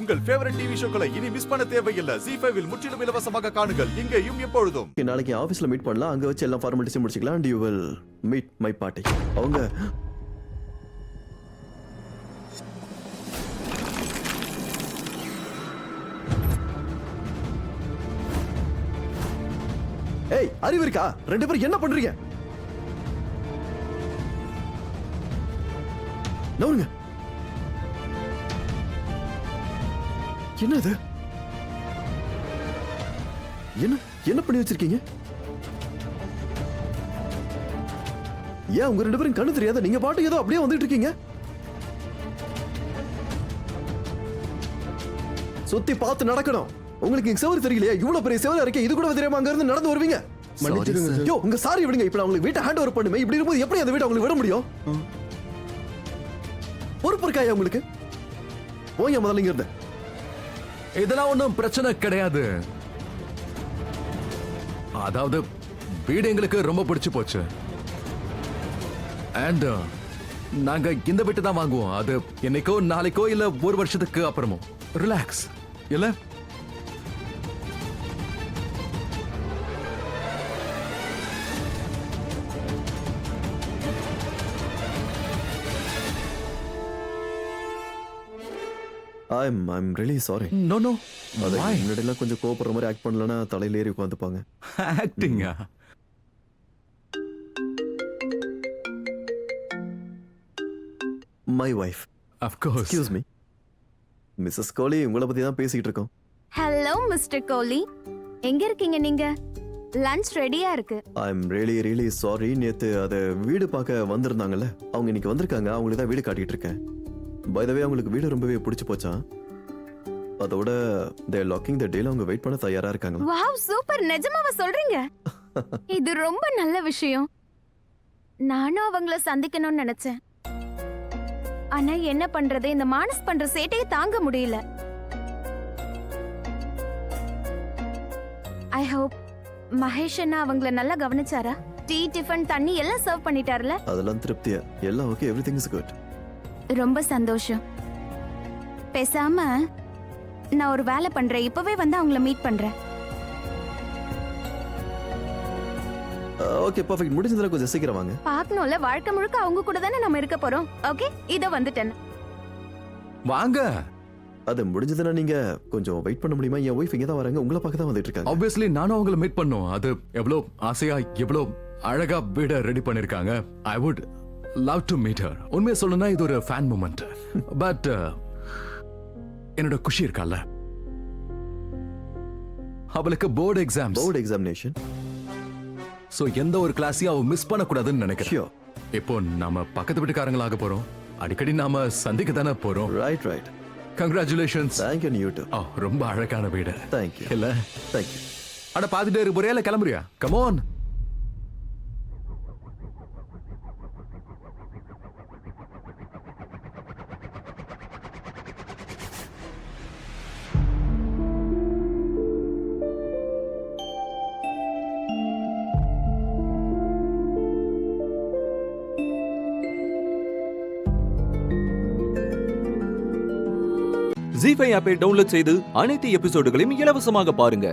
உங்கள் favourite TV ஷோக்களை இனி miss பண்ண தேவையில்லை. ZEE5 இல் முற்றிலும் இலவசமாக காணுங்கள், இங்கேயும் எப்பொழுதும். நாளைக்கு ஆபீஸ்ல மீட் பண்ணலாம். அங்க வச்சு எல்லா ஃபார்மாலிட்டிஸும் முடிச்சுக்கலாம். And you will meet my party. அவங்க ஏய், அறிவு இருக்கா? ரெண்டு பேரும் என்ன பண்றீங்க? நவுங்க. என்ன இது? என்ன பண்ணி வச்சிருக்கீங்க? ஏன் உங்க ரெண்டு பேரும் கண்ணு தெரியாத? நீங்க பாட்டு ஏதோ அப்படியே வந்துட்டு இருக்கீங்க. சுத்தி பார்த்து நடக்கணும். உங்களுக்கு இங்க செவரு தெரியலையா? இவ்வளவு பெரிய செவரு இருக்கே, இது கூட தெரியாம அங்க இருந்து நடந்து வருவீங்க? மன்னிச்சிடுங்க. யோ, உங்க சாரி விடுங்க. இப்ப நான் உங்களுக்கு வீட்டை ஹேண்ட் ஓவர் பண்ணுமே. இப்படி இருக்கும்போது எப்படி அந்த வீட்டை உங்களுக்கு விட முடியும்? பொறுப்பு இருக்காயா உங்களுக்கு? போய் முதல்ல இங்க இருந்த. இதெல்லாம் ஒன்றும் பிரச்சனை கிடையாது. அதாவது வீடு எங்களுக்கு ரொம்ப பிடிச்சு போச்சு. அண்ட் நாங்க இந்த வீட்டு தான் வாங்குவோம். அது என்னைக்கோ நாளைக்கோ இல்ல ஒரு வருஷத்துக்கு அப்புறமோ. ரிலாக்ஸ் இல்ல? I'm really sorry. No no. அது முன்னாடிலாம் கொஞ்சம் கோபப்படுற மாதிரி ஆக்ட் பண்ணலன்னா தலையில ஏறி உட்காந்துப்பாங்க. ஆக்டிங்கா? My wife. Of course. Excuse me. Mrs. கோலி, உங்களை பத்தி தான் பேசிட்டு இருக்கோம். ஹலோ மிஸ்டர் கோலி, எங்க இருக்கீங்க நீங்க? லஞ்ச் ரெடியா இருக்கு. I'm really sorry. நேத்து அது வீடு பார்க்க வந்திருந்தாங்கல்ல, அவங்க இன்னைக்கு வந்திருக்காங்க. அவங்களுக்கு தான் வீடு காட்டிட்டு இருக்கேன். By the way, அவங்களுக்கு வீடு ரொம்பவே பிடிச்சு போச்சா. அதோட they locking the deal. அவங்க வெயிட் பண்ண தயாரா இருக்காங்க. Wow, super. நிஜமாவா சொல்றீங்க? இது ரொம்ப நல்ல விஷயம். நானும் அவங்கள சந்திக்கணும்னு நினைச்சேன். ஆனா என்ன பண்றது, இந்த மானஸ் பண்ற சேட்டையை தாங்க முடியல. ஐ ஹோப் மகேஷ் அண்ணா அவங்கள நல்லா கவனிச்சாரா? டீ, டிஃபன், தண்ணி எல்லாம் சர்வ் பண்ணிட்டார்ல? அதெல்லாம் திருப்தியா? எல்லாம் ஓகே, எவ்ரிதிங் இஸ் குட். ரொம்ப சந்தோஷம். பேசாம நான் ஒரு வேலை பண்றேன். இப்பவே வந்து அவங்கள மீட் பண்றேன். Okay, perfect. முடிஞ்சதுல கொஞ்சம் சீக்கிரம் வாங்க. பார்க்கணும்ல, வாழ்க்கை முழுக்க அவங்க கூட தானே நம்ம இருக்க போறோம். ஓகே, இதோ வந்துட்டேன். வாங்க. அது முடிஞ்சதுன்னா நீங்க கொஞ்சம் வெயிட் பண்ண முடியுமா? என் ஒய்ஃப் இங்க தான் வராங்க, உங்களை பார்க்க தான் வந்துட்டு இருக்காங்க. ஆப்வியஸ்லி நானும் அவங்கள மீட் பண்ணோம். அது எவ்வளோ ஆசையா எவ்வளோ அழகா வீட ரெடி பண்ணிருக்காங்க. I would love to meet her. உண்மையை சொல்லணும்னா இது ஒரு ஃபேன் மூமெண்ட். பட் என்னோட குஷி இருக்கால, அவளுக்கு போர்டு எக்ஸாமினேஷன். சோ எந்த ஒரு கிளாஸையும் அவ மிஸ் பண்ண கூடாதுன்னு நினைக்கிறேன். இப்போ நாம பக்கத்து வீட்டுக்காரங்களாக போறோம். அடிக்கடி நாம சந்திக்க தானே போறோம். Right. Congratulations. Thank you. You too. ரொம்ப அழகான வீடு. Thank you. இல்ல? Thank you. அட பாத்துட்டே இரு, ஒரேல கிளம்புறியா? Come on. ZEE5 ஆப்பை டவுன்லோட் செய்து அனைத்து எபிசோடுகளையும் இலவசமாக பாருங்க.